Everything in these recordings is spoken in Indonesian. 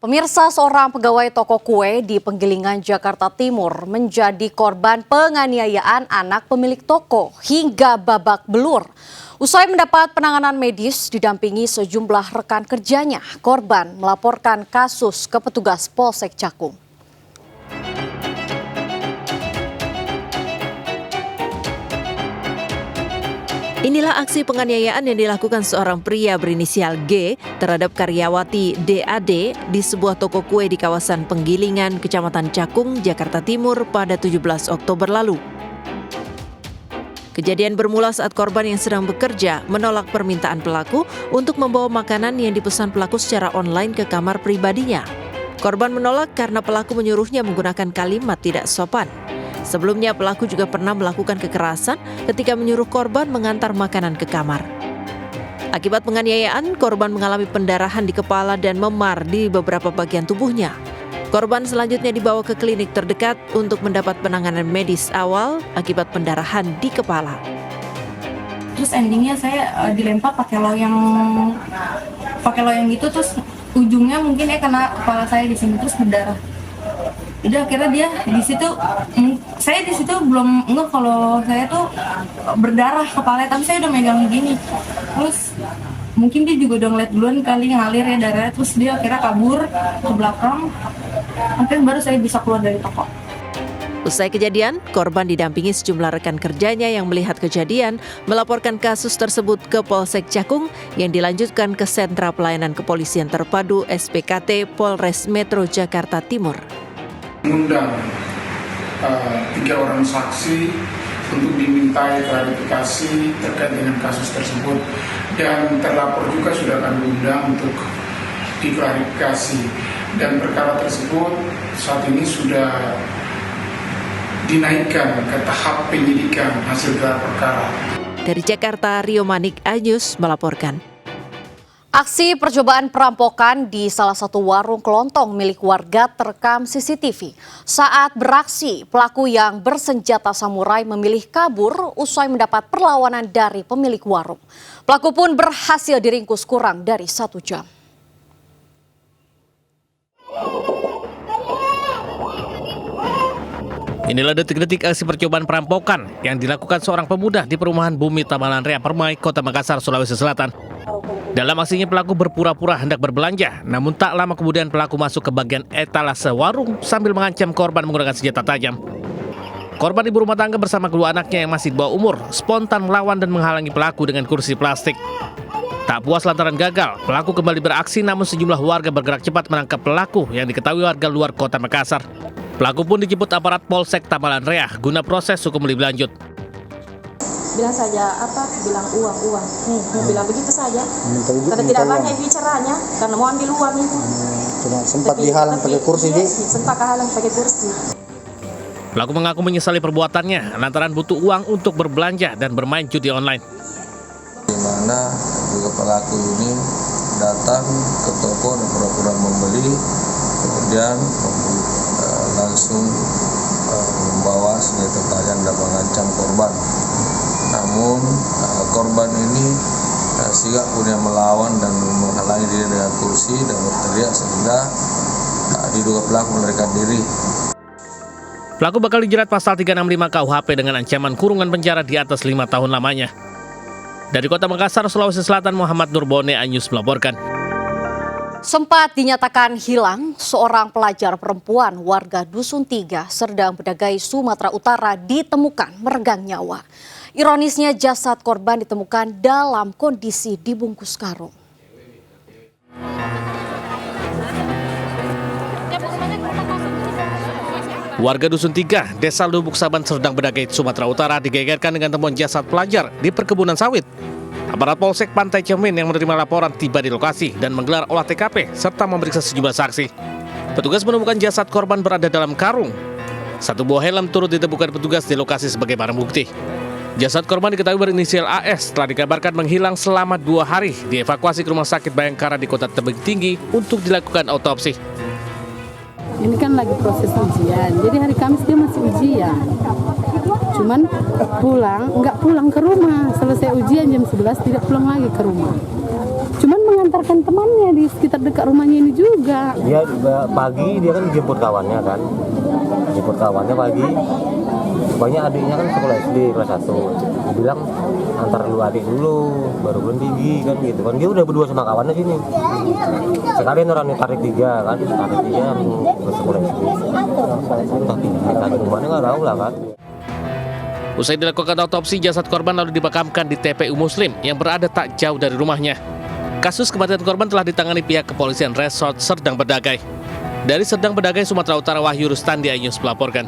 Pemirsa, seorang pegawai toko kue di Penggilingan, Jakarta Timur menjadi korban penganiayaan anak pemilik toko hingga babak belur. Usai mendapat penanganan medis didampingi sejumlah rekan kerjanya, korban melaporkan kasus ke petugas Polsek Cakung. Inilah aksi penganiayaan yang dilakukan seorang pria berinisial G terhadap karyawati DAD di sebuah toko kue di kawasan Penggilingan, Kecamatan Cakung, Jakarta Timur pada 17 Oktober lalu. Kejadian bermula saat korban yang sedang bekerja menolak permintaan pelaku untuk membawa makanan yang dipesan pelaku secara online ke kamar pribadinya. Korban menolak karena pelaku menyuruhnya menggunakan kalimat tidak sopan. Sebelumnya pelaku juga pernah melakukan kekerasan ketika menyuruh korban mengantar makanan ke kamar. Akibat penganiayaan, korban mengalami pendarahan di kepala dan memar di beberapa bagian tubuhnya. Korban selanjutnya dibawa ke klinik terdekat untuk mendapat penanganan medis awal akibat pendarahan di kepala. Terus endingnya saya dilempar pakai loyang gitu, terus ujungnya mungkin kena kepala saya di sini terus berdarah. Udah akhirnya dia di situ, saya di situ belum ngeh kalau saya tuh berdarah kepala, tapi saya udah megang gini. Terus mungkin dia juga udah ngeliat duluan kali ngalir ya darahnya, terus dia akhirnya kabur ke belakang. Akhirnya baru saya bisa keluar dari toko. Usai kejadian, korban didampingi sejumlah rekan kerjanya yang melihat kejadian melaporkan kasus tersebut ke Polsek Cakung yang dilanjutkan ke Sentra Pelayanan Kepolisian Terpadu SPKT Polres Metro Jakarta Timur. Mengundang 3 orang saksi untuk dimintai klarifikasi terkait dengan kasus tersebut, dan terlapor juga sudah kami undang untuk diklarifikasi, dan perkara tersebut saat ini sudah dinaikkan ke tahap penyidikan hasil gelar perkara. Dari Jakarta, Rio Manik, iNews melaporkan. Aksi percobaan perampokan di salah satu warung kelontong milik warga terekam CCTV. Saat beraksi, pelaku yang bersenjata samurai memilih kabur usai mendapat perlawanan dari pemilik warung. Pelaku pun berhasil diringkus kurang dari 1 jam. Inilah detik-detik aksi percobaan perampokan yang dilakukan seorang pemuda di perumahan Bumi Tamalan Rea Permai, Kota Makassar, Sulawesi Selatan. Dalam aksinya pelaku berpura-pura hendak berbelanja, namun tak lama kemudian pelaku masuk ke bagian etalase warung sambil mengancam korban menggunakan senjata tajam. Korban ibu rumah tangga bersama kedua anaknya yang masih di bawah umur spontan melawan dan menghalangi pelaku dengan kursi plastik. Tak puas lantaran gagal, pelaku kembali beraksi, namun sejumlah warga bergerak cepat menangkap pelaku yang diketahui warga luar Kota Makassar. Pelaku pun dijemput aparat Polsek Tamalan Rea guna proses hukum lebih lanjut. Bilang saja bilang uang bilang begitu saja karena tidak banyak bicaranya karena mau ambil uang itu. Cuma sempat dihalang pakai kursi ini. Sempat kehalang pakai kursi. Pelaku mengaku menyesali perbuatannya lantaran butuh uang untuk berbelanja dan bermain judi online. Di mana juga pelaku ini datang ke toko dan pura-pura membeli, kemudian langsung membawa senjata tajam dan mengancam korban. Namun korban ini sigap punya melawan dan menghalangi diri dengan kursi dan berteriak sehingga diduga pelaku melarikan diri. Pelaku bakal dijerat pasal 365 KUHP dengan ancaman kurungan penjara di atas 5 tahun lamanya. Dari Kota Makassar, Sulawesi Selatan, Muhammad Nurbone, iNews melaporkan. Sempat dinyatakan hilang, seorang pelajar perempuan warga Dusun 3 Serdang Bedagai, Sumatera Utara ditemukan meregang nyawa. Ironisnya jasad korban ditemukan dalam kondisi dibungkus karung. Warga Dusun 3, Desa Lubuk Saban, Serdang Bedagai, Sumatera Utara digegerkan dengan temuan jasad pelajar di perkebunan sawit. Aparat Polsek Pantai Cermin yang menerima laporan tiba di lokasi dan menggelar olah TKP serta memeriksa sejumlah saksi. Petugas menemukan jasad korban berada dalam karung. 1 buah helm turut ditemukan petugas di lokasi sebagai barang bukti. Jasad korban diketahui berinisial AS telah dikabarkan menghilang selama 2 hari, dievakuasi ke Rumah Sakit Bayangkara di Kota Tebing Tinggi untuk dilakukan otopsi. Ini kan lagi proses ujian, jadi hari Kamis dia masih ujian. Cuman nggak pulang ke rumah. Selesai ujian jam 11 tidak pulang lagi ke rumah. Cuman mengantarkan temannya di sekitar dekat rumahnya ini juga. Dia pagi dia kan jemput kawannya kan. Jemput kawannya pagi. Banyak adiknya kan sekolah SD kelas 1. Dia bilang antar lu adik dulu baru belum tinggi kan gitu kan. Dia udah berdua sama kawannya sini. Sekalian orangnya tarik 3 kan. Tarik 3 langsung ke sekolah SD. Tapi kagak rumahnya enggak tahu lah kan. Usai dilakukan otopsi, jasad korban lalu dimakamkan di TPU Muslim yang berada tak jauh dari rumahnya. Kasus kematian korban telah ditangani pihak kepolisian Resort Serdang Bedagai. Dari Serdang Bedagai, Sumatera Utara, Wahyu Rustandi, iNews melaporkan.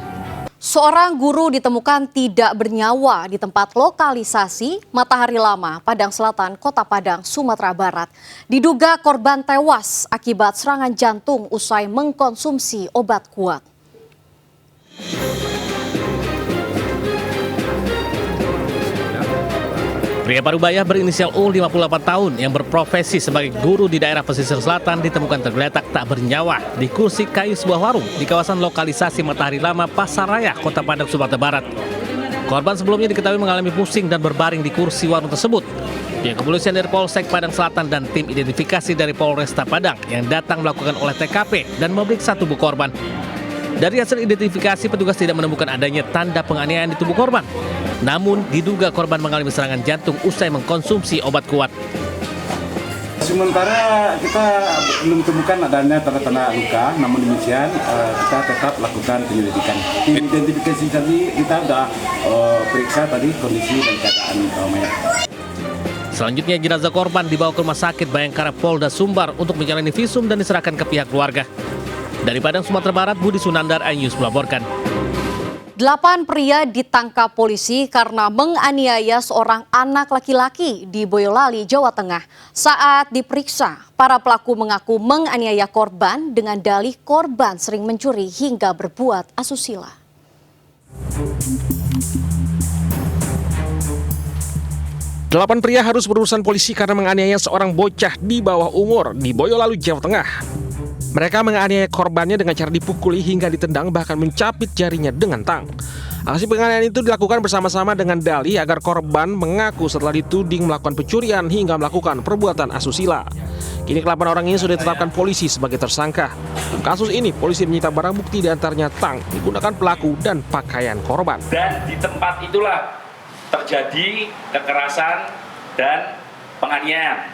Seorang guru ditemukan tidak bernyawa di tempat lokalisasi Matahari Lama, Padang Selatan, Kota Padang, Sumatera Barat. Diduga korban tewas akibat serangan jantung usai mengkonsumsi obat kuat. Pria Parubaya berinisial U 58 tahun yang berprofesi sebagai guru di daerah pesisir selatan ditemukan tergeletak tak bernyawa di kursi kayu sebuah warung di kawasan lokalisasi Matahari Lama, Pasaraya, Kota Padang, Sumatera Barat. Korban sebelumnya diketahui mengalami pusing dan berbaring di kursi warung tersebut. Pihak kepolisian dari Polsek Padang Selatan dan tim identifikasi dari Polresta Padang yang datang melakukan olah TKP dan memeriksa tubuh korban. Dari hasil identifikasi, petugas tidak menemukan adanya tanda penganiayaan di tubuh korban. Namun, diduga korban mengalami serangan jantung usai mengkonsumsi obat kuat. Sementara kita belum temukan adanya tanda-tanda luka, namun demikian kita tetap lakukan penyelidikan. Tim identifikasi tadi kita sudah periksa tadi kondisi dan keadaan mayat. Selanjutnya, jenazah korban dibawa ke Rumah Sakit Bayangkara Polda Sumbar untuk menjalani visum dan diserahkan ke pihak keluarga. Dari Padang, Sumatera Barat, Budi Sunandar, iNews melaporkan. 8 pria ditangkap polisi karena menganiaya seorang anak laki-laki di Boyolali, Jawa Tengah. Saat diperiksa, para pelaku mengaku menganiaya korban dengan dalih korban sering mencuri hingga berbuat asusila. Delapan pria harus berurusan polisi karena menganiaya seorang bocah di bawah umur di Boyolali, Jawa Tengah. Mereka menganiaya korbannya dengan cara dipukuli hingga ditendang, bahkan mencapit jarinya dengan tang. Aksi penganiayaan itu dilakukan bersama-sama dengan dalih agar korban mengaku setelah dituding melakukan pencurian hingga melakukan perbuatan asusila. Kini ke-8 orang ini sudah ditetapkan polisi sebagai tersangka. Dalam kasus ini, polisi menyita barang bukti diantaranya tang digunakan pelaku dan pakaian korban. Dan di tempat itulah terjadi kekerasan dan penganiayaan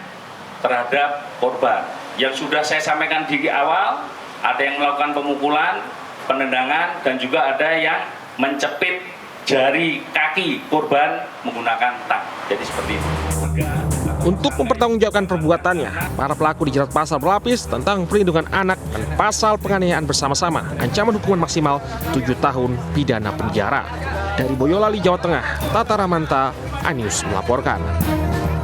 terhadap korban. Yang sudah saya sampaikan di awal, ada yang melakukan pemukulan, penendangan, dan juga ada yang mencepit jari kaki korban menggunakan tang. Jadi seperti itu. Untuk mempertanggungjawabkan perbuatannya, para pelaku dijerat pasal berlapis tentang perlindungan anak dan pasal penganiayaan bersama-sama. Ancaman hukuman maksimal 7 tahun pidana penjara. Dari Boyolali, Jawa Tengah, Tata Ramanta, iNews melaporkan.